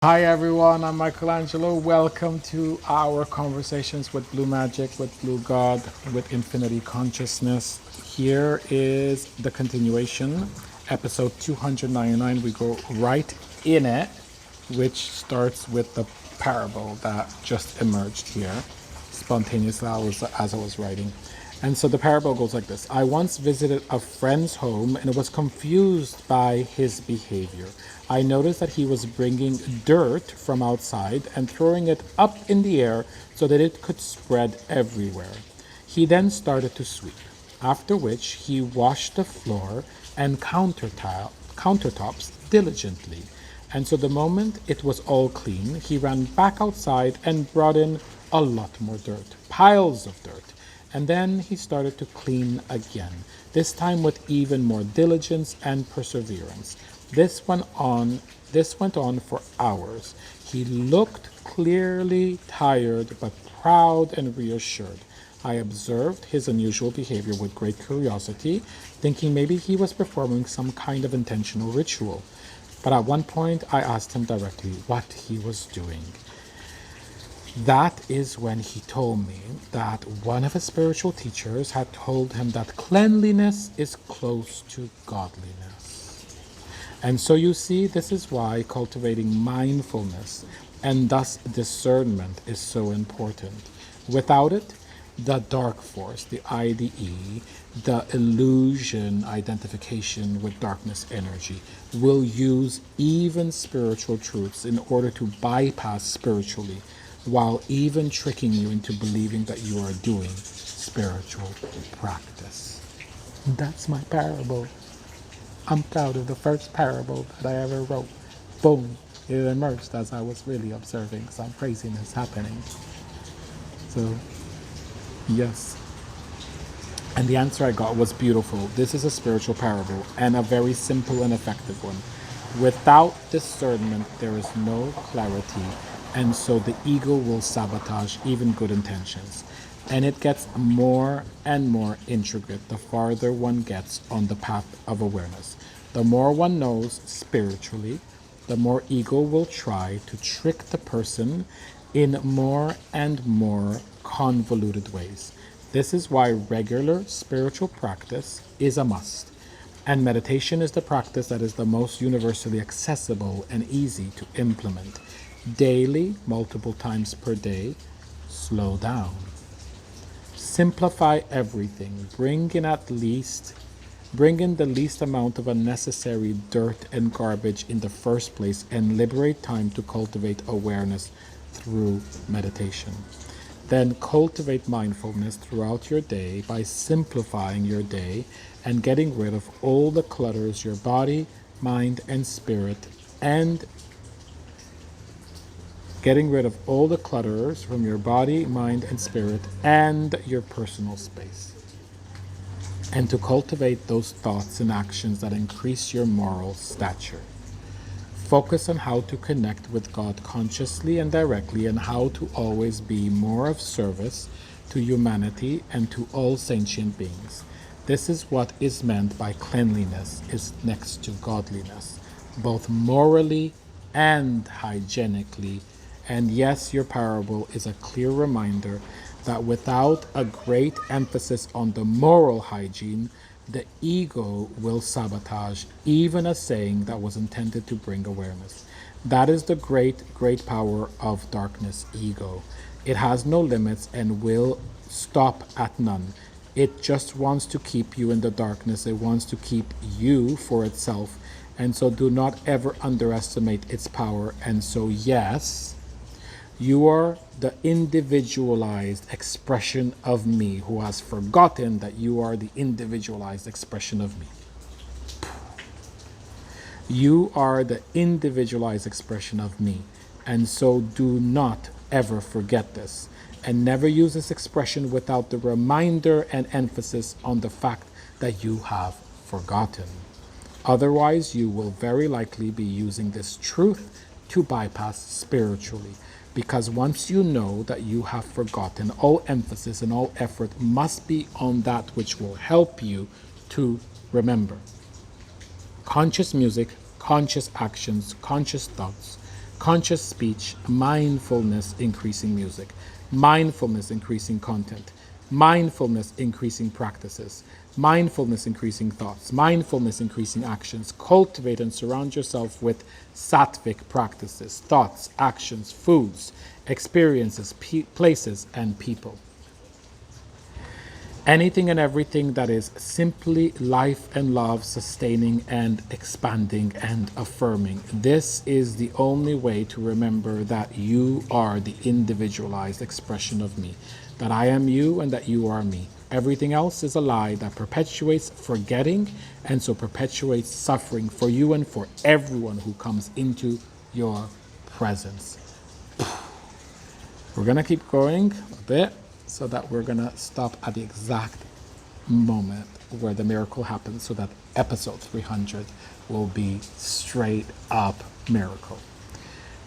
Hi everyone, I'm Michelangelo. Welcome to our conversations with Blue Magic, with Blue God, with Infinity Consciousness. Here is the continuation, episode 299. We go right in it, which starts with the parable that just emerged here spontaneously as I was writing. And so the parable goes like this. I once visited a friend's home and was confused by his behavior. I noticed that he was bringing dirt from outside and throwing it up in the air so that it could spread everywhere. He then started to sweep, after which he washed the floor and countertops diligently. And so the moment it was all clean, he ran back outside and brought in a lot more dirt, piles of dirt. And then he started to clean again, this time with even more diligence and perseverance. This went on for hours. He looked clearly tired but proud and reassured. I observed his unusual behavior with great curiosity, thinking maybe he was performing some kind of intentional ritual. But at one point, I asked him directly what he was doing. That is when he told me that one of his spiritual teachers had told him that cleanliness is close to godliness. And so you see, this is why cultivating mindfulness and thus discernment is so important. Without it, the dark force, the IDE, the illusion identification with darkness energy, will use even spiritual truths in order to bypass spiritually, while even tricking you into believing that you are doing spiritual practice. That's my parable. I'm proud of the first parable that I ever wrote. Boom, it emerged as I was really observing some craziness happening. So, yes. And the answer I got was beautiful. This is a spiritual parable and a very simple and effective one. Without discernment, there is no clarity, and so the ego will sabotage even good intentions. And it gets more and more intricate the farther one gets on the path of awareness. The more one knows spiritually, the more ego will try to trick the person in more and more convoluted ways. This is why regular spiritual practice is a must. And meditation is the practice that is the most universally accessible and easy to implement. Daily, multiple times per day, slow down. Simplify everything. Bring in the least amount of unnecessary dirt and garbage in the first place and liberate time to cultivate awareness through meditation. Then cultivate mindfulness throughout your day by simplifying your day and getting rid of all the clutters your body, mind, and spirit, and getting rid of all the clutters from your body, mind, and spirit, and your personal space. And to cultivate those thoughts and actions that increase your moral stature. Focus on how to connect with God consciously and directly, and how to always be more of service to humanity and to all sentient beings. This is what is meant by cleanliness is next to godliness, both morally and hygienically. And yes, your parable is a clear reminder that without a great emphasis on the moral hygiene, the ego will sabotage even a saying that was intended to bring awareness. That is the great power of darkness ego. It has no limits and will stop at none. It just wants to keep you in the darkness. It wants to keep you for itself. And so do not ever underestimate its power. And so, yes, you are the individualized expression of me who has forgotten that you are the individualized expression of me. You are the individualized expression of me. And so do not ever forget this. And never use this expression without the reminder and emphasis on the fact that you have forgotten. Otherwise, you will very likely be using this truth to bypass spiritually. Because once you know that you have forgotten, all emphasis and all effort must be on that which will help you to remember. Conscious music, conscious actions, conscious thoughts conscious speech, mindfulness increasing music, mindfulness increasing content, mindfulness increasing practices, mindfulness increasing thoughts, mindfulness increasing actions. Cultivate and surround yourself with sattvic practices, thoughts, actions, foods, experiences, places, and people. Anything and everything that is simply life and love, sustaining and expanding and affirming. This is the only way to remember that you are the individualized expression of me, that I am you and that you are me. Everything else is a lie that perpetuates forgetting and so perpetuates suffering for you and for everyone who comes into your presence. We're going to keep going a bit so that we're going to stop at the exact moment where the miracle happens, so that episode 300 will be straight up miracle.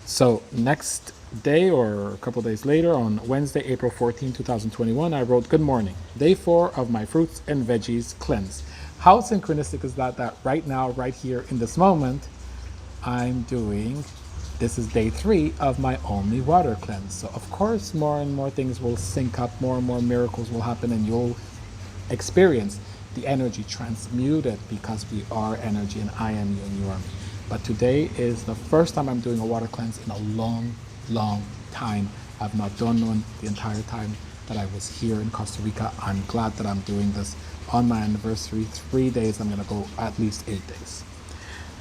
So next day or a couple days later, on Wednesday, April 14, 2021, I wrote, "Good morning. Day 4 of my fruits and veggies cleanse." How synchronistic is that right now, right here in this moment, I'm doing, this is day 3 of my only water cleanse. So of course, more and more things will sync up, more and more miracles will happen, and you'll experience the energy transmuted, because we are energy and I am you and you are me. But today is the first time I'm doing a water cleanse in a long, long time. I've not done one the entire time that I was here in Costa Rica. I'm glad that I'm doing this on my anniversary. 3 days, I'm gonna go at least 8 days.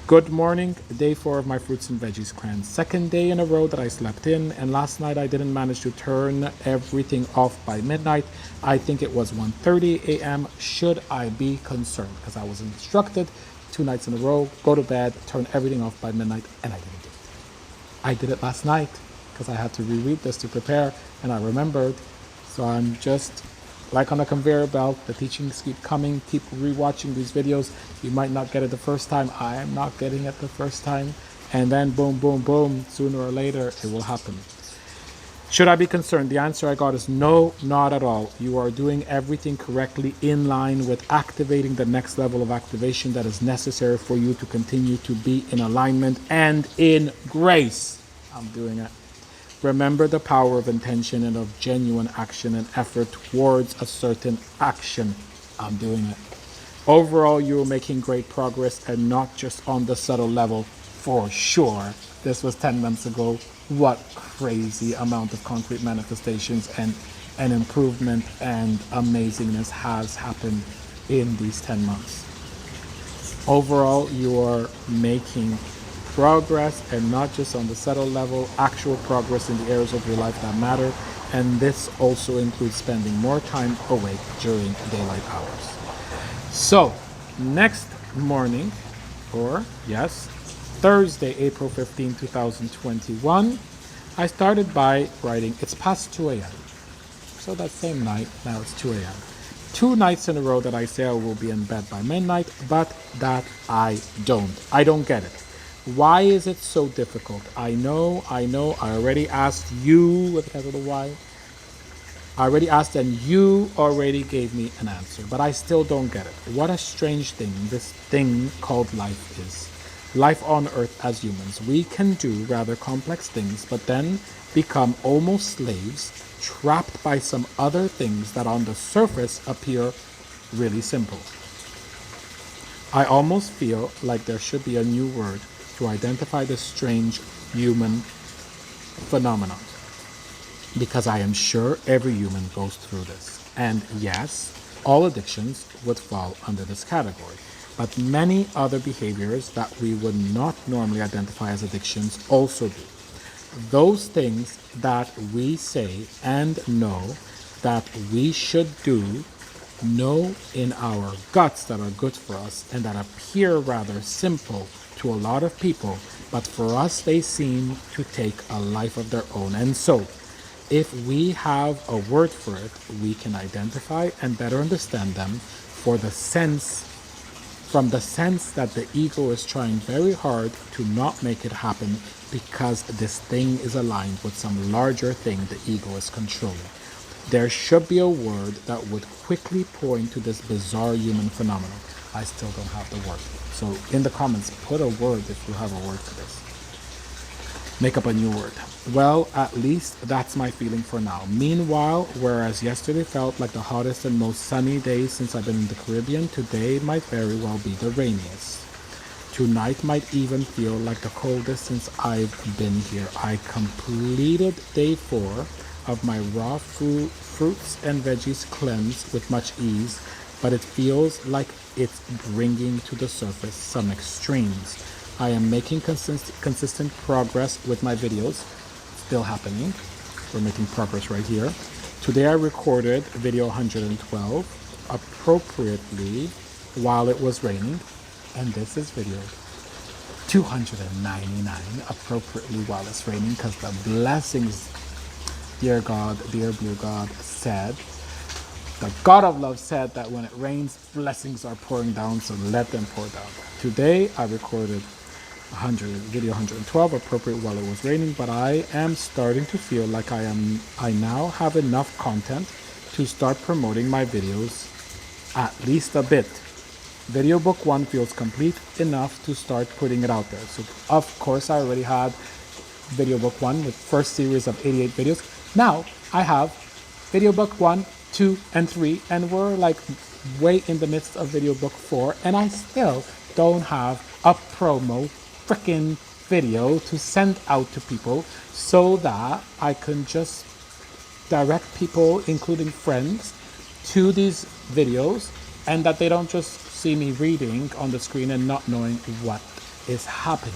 Good morning, day 4 of my fruits and veggies cleanse. Second day in a row that I slept in, and last night I didn't manage to turn everything off by midnight. I think it was 1:30 a.m. Should I be concerned? Because I was instructed 2 nights in a row, go to bed, turn everything off by midnight, and I didn't do it. I did it last night because I had to reread this to prepare, and I remembered. So I'm just like on a conveyor belt. The teachings keep coming. Keep rewatching these videos. You might not get it the first time. I am not getting it the first time. And then boom, boom, boom, sooner or later it will happen. Should I be concerned? The answer I got is no, not at all. You are doing everything correctly, in line with activating the next level of activation that is necessary for you to continue to be in alignment and in grace. I'm doing it. Remember the power of intention and of genuine action and effort towards a certain action. I'm doing it. Overall, you're making great progress, and not just on the subtle level, for sure. This was 10 months ago. What crazy amount of concrete manifestations and improvement and amazingness has happened in these 10 months. Overall, you are making progress, and not just on the subtle level, actual progress in the areas of your life that matter. And this also includes spending more time awake during daylight hours. So next morning, or yes, Thursday, April 15, 2021, I started by writing, it's past 2 a.m. So that same night, now it's 2 a.m. 2 nights in a row that I say I will be in bed by midnight, but that I don't. I don't get it. Why is it so difficult? I know, I already asked you with a capital Y. I already asked and you already gave me an answer, but I still don't get it. What a strange thing this thing called life is. Life on earth as humans. We can do rather complex things, but then become almost slaves, trapped by some other things that on the surface appear really simple. I almost feel like there should be a new word to identify this strange human phenomenon, because I am sure every human goes through this. And yes, all addictions would fall under this category, but many other behaviors that we would not normally identify as addictions also do. Those things that we say and know that we should do, know in our guts that are good for us and that appear rather simple to a lot of people, but for us they seem to take a life of their own. And so if we have a word for it, we can identify and better understand them from the sense that the ego is trying very hard to not make it happen, because this thing is aligned with some larger thing the ego is controlling. There should be a word that would quickly point to this bizarre human phenomenon. I still don't have the word. So in the comments, put a word if you have a word for this. Make up a new word. Well, at least that's my feeling for now. Meanwhile, whereas yesterday felt like the hottest and most sunny day since I've been in the Caribbean, today might very well be the rainiest. Tonight might even feel like the coldest since I've been here. I completed day 4 of my raw fruits and veggies cleanse with much ease, but it feels like it's bringing to the surface some extremes. I am making consistent progress with my videos. Still happening. We're making progress right here. Today I recorded video 112 appropriately while it was raining. And this is video 299 appropriately while it's raining, because the blessings, dear God, dear blue God, said, the God of love said that when it rains, blessings are pouring down, so let them pour down. Today I recorded video 112 appropriate while it was raining, but I am starting to feel like I now have enough content to start promoting my videos at least a bit. Video book 1 feels complete enough to start putting it out there. So of course I already had video book 1 with first series of 88 videos. Now I have video book 1, 2, and 3, and we're like way in the midst of video book 4, and I still don't have a promo freaking video to send out to people so that I can just direct people, including friends, to these videos, and that they don't just see me reading on the screen and not knowing what is happening.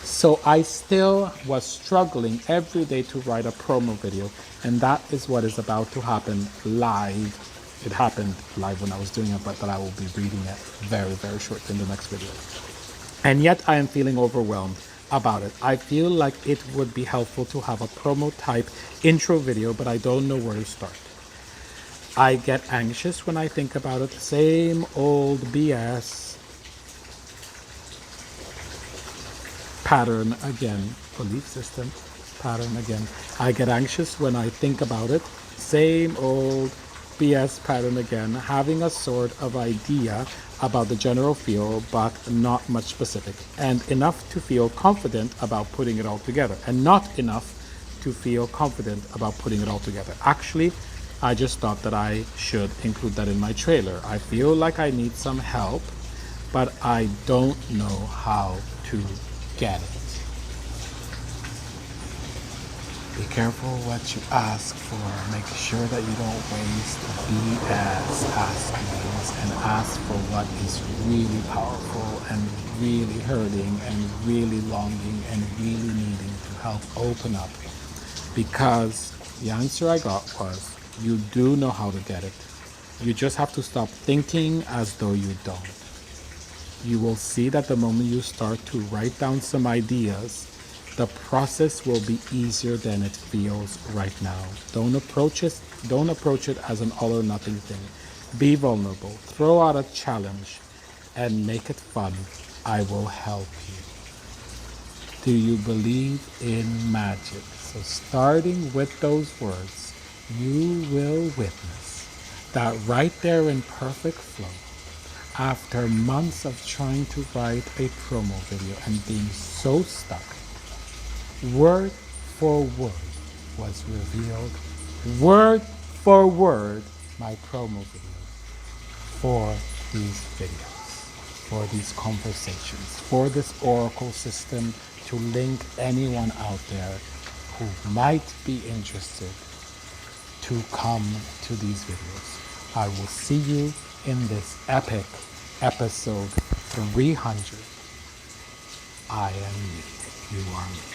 So I still was struggling every day to write a promo video, and that is what is about to happen live. It happened live when I was doing it, but I will be reading it very, very short in the next video. And yet I am feeling overwhelmed about it. I feel like it would be helpful to have a promo type intro video, but I don't know where to start. I get anxious when I think about it. Same old BS pattern again. Belief system pattern again. I get anxious when I think about it. Same old BS pattern again. Having a sort of idea about the general feel, but not much specific. And enough to feel confident about putting it all together. And not enough to feel confident about putting it all together. Actually, I just thought that I should include that in my trailer. I feel like I need some help, but I don't know how to get it. Be careful what you ask for. Make sure that you don't waste BS askings and ask for what is really powerful and really hurting and really longing and really needing to help open up. Because the answer I got was, you do know how to get it. You just have to stop thinking as though you don't. You will see that the moment you start to write down some ideas, the process will be easier than it feels right now. Don't approach it as an all or nothing thing. Be vulnerable. Throw out a challenge and make it fun. I will help you. Do you believe in magic? So starting with those words, you will witness that right there in perfect flow, after months of trying to write a promo video and being so stuck, word for word was revealed, word for word, my promo video for these videos, for these conversations, for this oracle system to link anyone out there who might be interested to come to these videos. I will see you in this epic episode 300. I am you. You are me.